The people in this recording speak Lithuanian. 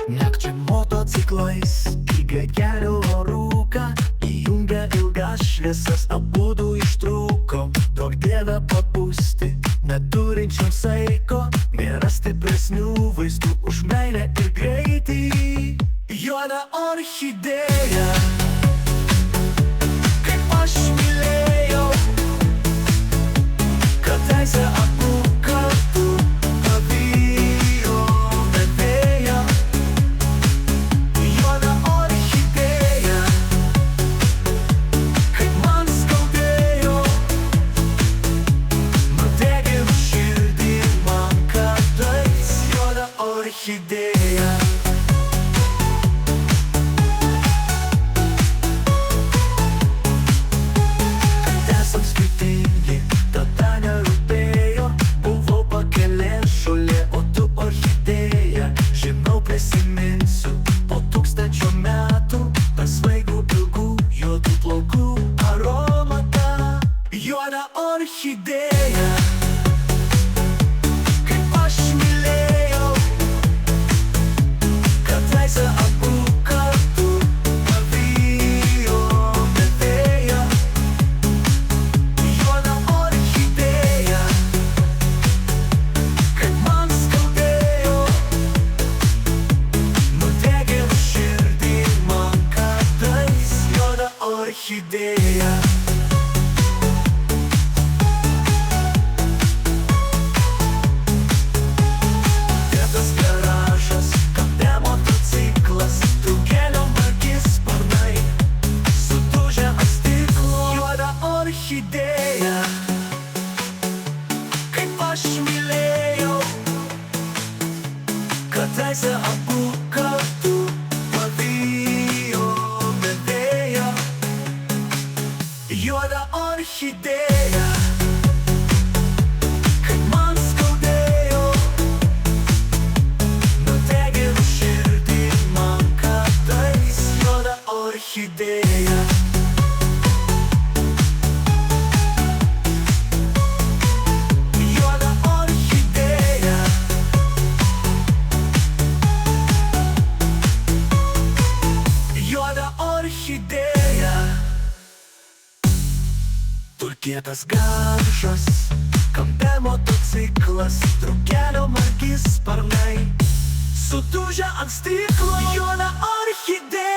Nakčia motociklais įga kelio rūką, įjungia ilgas šviesas, abudu ištrūko. Duok Dieve papūsti, neturinčiam saiko, nėra stipresnių vaistų už meilę ir greitį. Juoda orchidėja, kaip aš mylėjau, kadaise abu kartu pavijome vėją. Juoda orchidėja, kaip man skaudėjo, nudegė širdį man kadais. Juoda orchidėja. Juoda orchidėja, kaip aš mylėjau, kadaise abu kartu pavijome vėją. Juoda orchidėja, kaip man skaudėjo, nudegė širdį man kadais. Juoda orchidėja. Orchidėja, kaip aš mylėjau, kadaise abu kartu pavijome vėją. Juoda orchidėja, kaip man skaudėjo, nudegė širdį man kadais. Juoda orchidėja. Orchidėja, dulkėtas garžas, kampe motociklas, drugelio margi sparnai, sudužę ant stiklo. Juoda orchidėja.